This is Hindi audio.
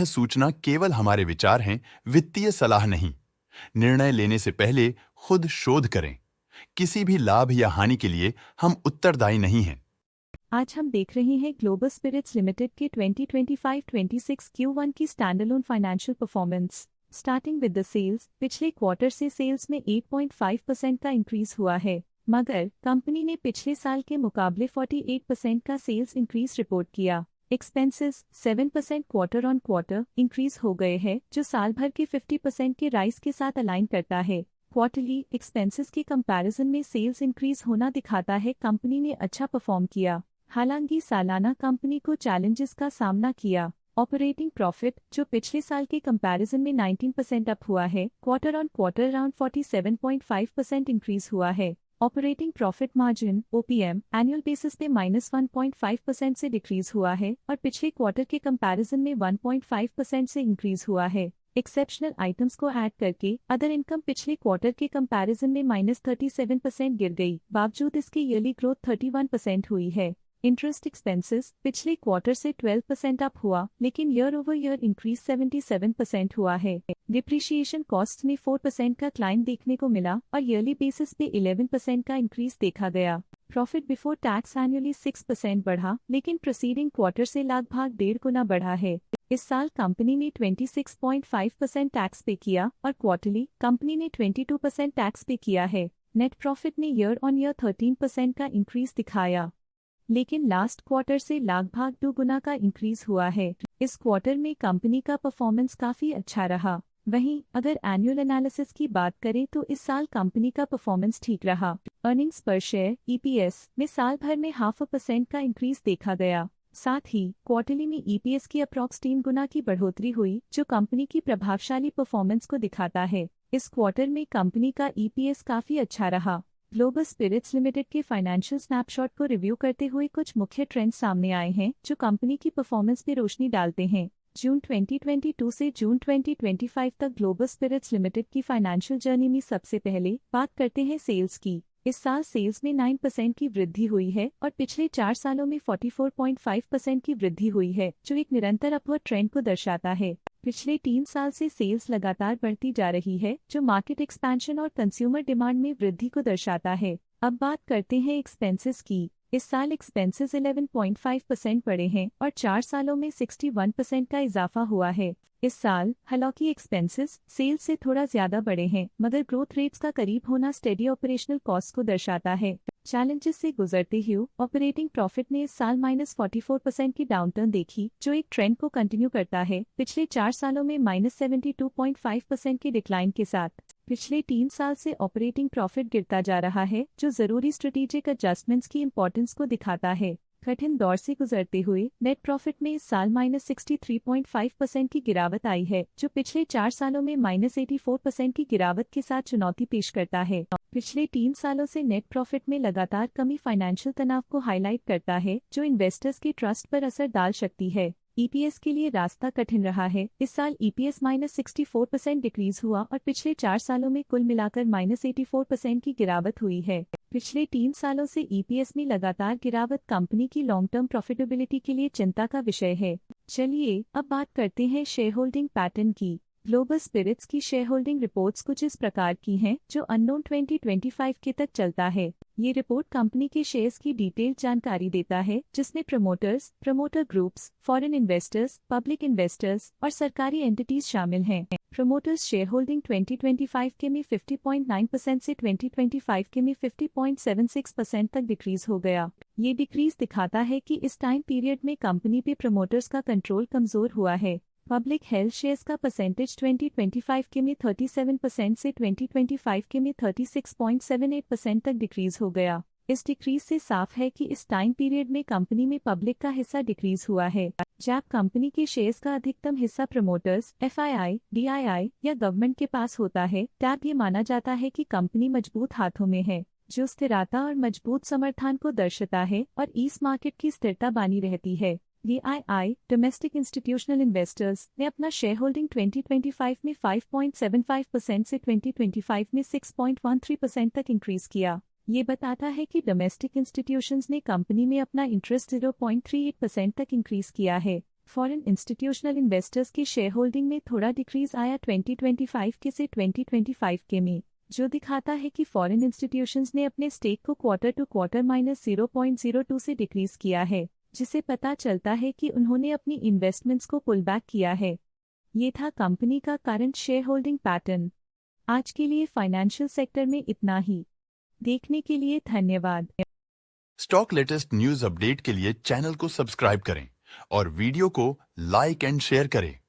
सूचना केवल हमारे विचार हैं, वित्तीय सलाह नहीं। निर्णय लेने से पहले खुद शोध करें। किसी भी लाभ या हानि के लिए हम उत्तरदायी नहीं हैं। आज हम देख रहे हैं ग्लोबल स्पिरिट्स लिमिटेड के 2025-26 Q1 की standalone financial performance. Starting with the sales, पिछले क्वार्टर से सेल्स में 8.5% का इंक्रीज हुआ है, मगर कंपनी ने पिछले साल के मुकाबले 48% का सेल्स इंक्रीज रिपोर्ट किया। Expenses 7% quarter on quarter increase हो गए हैं, जो साल भर के 50% के राइज के साथ अलाइन करता है। क्वार्टरली एक्सपेंसेस के कंपैरिजन में सेल्स इंक्रीज होना दिखाता है कंपनी ने अच्छा परफॉर्म किया। हालांकि सालाना कंपनी को चैलेंजेस का सामना किया। ऑपरेटिंग प्रॉफिट, जो पिछले साल के कंपैरिजन में 19% अप हुआ है, quarter on quarter around 47.5% increase हुआ है। Operating profit margin OPM annual basis पे -1.5% से डिक्रीज हुआ है और पिछले क्वार्टर के कंपैरिजन में 1.5% से इंक्रीज हुआ है। एक्सेप्शनल आइटम्स को ऐड करके अदर इनकम पिछले क्वार्टर के कंपैरिजन में -37% गिर गई, बावजूद इसके ईयरली ग्रोथ 31% हुई है। इंटरेस्ट एक्सपेंसेस पिछले क्वार्टर से 12% अप हुआ, लेकिन ईयर ओवर ईयर इंक्रीज 77% हुआ है। डिप्रिशिएशन कॉस्ट में 4% का क्लाइम देखने को मिला और ईयरली बेसिस पे 11% का इंक्रीज देखा गया। प्रॉफिट बिफोर टैक्स एनुअली 6% बढ़ा, लेकिन प्रीसीडिंग क्वार्टर से लगभग 1.5 गुना बढ़ा है। इस साल कंपनी ने 26.5% टैक्स पे किया और क्वार्टरली कंपनी ने 22% टैक्स पे किया है। नेट प्रॉफिट ने ईयर ऑन ईयर 13% का इंक्रीज दिखाया, लेकिन लास्ट क्वार्टर से लगभग 2 गुना का इंक्रीज हुआ है। इस क्वार्टर में कंपनी का परफॉर्मेंस काफी अच्छा रहा। वहीं अगर एनुअल एनालिसिस की बात करें तो इस साल कंपनी का परफॉर्मेंस ठीक रहा। अर्निंग्स पर शेयर EPS में साल भर में 0.5% का इंक्रीज देखा गया। साथ ही क्वार्टरली में EPS की अप्रॉक्स 3 गुना की बढ़ोतरी हुई, जो कंपनी की प्रभावशाली परफॉर्मेंस को दिखाता है। इस क्वार्टर में कंपनी का EPS काफी अच्छा रहा। ग्लोबल स्पिरिट्स लिमिटेड के फाइनेंशियल स्नैपशॉट को रिव्यू करते हुए कुछ मुख्य ट्रेंड्स सामने आए हैं, जो कंपनी की परफॉर्मेंस पे रोशनी डालते हैं। जून 2022 से जून 2025 तक ग्लोबल स्पिरिट्स लिमिटेड की फाइनेंशियल जर्नी में सबसे पहले बात करते हैं सेल्स की। इस साल सेल्स में 9% की वृद्धि हुई है और पिछले 4 सालों में 44.5% की वृद्धि हुई है, जो एक निरंतर अपवर्ड ट्रेंड को दर्शाता है। पिछले 3 साल से सेल्स लगातार बढ़ती जा रही है, जो मार्केट एक्सपेंशन और कंज्यूमर डिमांड में वृद्धि को दर्शाता है। अब बात करते हैं एक्सपेंसेस की। इस साल एक्सपेंसेस 11.5% बढ़े हैं और 4 सालों में 61% का इजाफा हुआ है। इस साल हालांकि एक्सपेंसेस सेल्स से थोड़ा ज्यादा बढ़े हैं, मगर ग्रोथ रेट्स का करीब होना स्टेडी ऑपरेशनल कॉस्ट को दर्शाता है। चैलेंजेस से गुजरते हुए ऑपरेटिंग प्रॉफिट ने इस साल -44% की डाउनटर्न देखी, जो एक ट्रेंड को कंटिन्यू करता है, पिछले 4 सालों में -72.5% की डिक्लाइन के साथ। पिछले 3 साल से ऑपरेटिंग प्रॉफिट गिरता जा रहा है, जो जरूरी स्ट्रेटेजिक एडजस्टमेंट्स की इंपॉर्टेंस को दिखाता है। कठिन दौर से गुजरते हुए नेट प्रॉफिट में इस साल -63.5% की गिरावट आई है, जो पिछले 4 सालों में -84% की गिरावट के साथ चुनौती पेश करता है। पिछले 3 सालों से नेट प्रॉफिट में लगातार कमी फाइनेंशियल तनाव को हाईलाइट करता है, जो इन्वेस्टर्स के ट्रस्ट पर असर डाल सकती है। EPS के लिए रास्ता कठिन रहा है। इस साल EPS -64% डिक्रीज हुआ और पिछले 4 सालों में कुल मिलाकर -84% की गिरावट हुई है। पिछले 3 सालों से EPS में लगातार गिरावट कंपनी की लॉन्ग टर्म प्रॉफिटेबिलिटी के लिए चिंता का विषय है। चलिए अब बात करते हैं शेयर होल्डिंग पैटर्न की। ग्लोबल स्पिरिट्स की शेयर होल्डिंग रिपोर्ट्स कुछ इस प्रकार की हैं, जो अननोन 2025 के तक चलता है। ये रिपोर्ट कंपनी के शेयर्स की डिटेल्ड जानकारी देता है, जिसमें promoters, promoter groups, foreign investors, public investors और सरकारी एंटिटीज शामिल हैं। प्रमोटर्स शेयर होल्डिंग 2025 के में 50.9% से 2025 के में 50.76% तक डिक्रीज हो गया। ये डिक्रीज दिखाता है कि इस टाइम पीरियड में कंपनी पे प्रमोटर्स का कंट्रोल कमजोर हुआ है। पब्लिक हेल्थ शेयर्स का परसेंटेज 2025 के में 37% से 2025 के में 36.78% तक डिक्रीज हो गया। इस डिक्रीज से साफ है कि इस टाइम पीरियड में कंपनी में पब्लिक का हिस्सा डिक्रीज हुआ है। जब कंपनी के शेयर्स का अधिकतम हिस्सा प्रमोटर्स, FII, DII या गवर्नमेंट के पास होता है, तब ये माना जाता है कि कंपनी मजबूत हाथों में है, जो स्थिरता और मजबूत समर्थन को दर्शाता है और इस मार्केट की स्थिरता बनी रहती है। DII डोमेस्टिक इंस्टीट्यूशनल इन्वेस्टर्स ने अपना शेयर होल्डिंग 2025 में 5.75% से 2025 में 6.13% तक इंक्रीज किया। ये बताता है कि डोमेस्टिक इंस्टीट्यूशंस ने कंपनी में अपना इंटरेस्ट 0.38% तक इंक्रीज किया है। फॉरेन इंस्टीट्यूशनल इन्वेस्टर्स की शेयर होल्डिंग में थोड़ा डिक्रीज आया 2025 के से 2025 के में, जो दिखाता है कि फॉरेन इंस्टीट्यूशंस ने अपने स्टेक को क्वार्टर टू क्वार्टर -0.02 से डिक्रीज किया है, जिसे पता चलता है कि उन्होंने अपनी इन्वेस्टमेंट्स को पुल बैक किया है। ये था कंपनी का करंट शेयर होल्डिंग पैटर्न। आज के लिए फाइनेंशियल सेक्टर में इतना ही। देखने के लिए धन्यवाद। स्टॉक लेटेस्ट न्यूज अपडेट के लिए चैनल को सब्सक्राइब करें और वीडियो को लाइक एंड शेयर करें।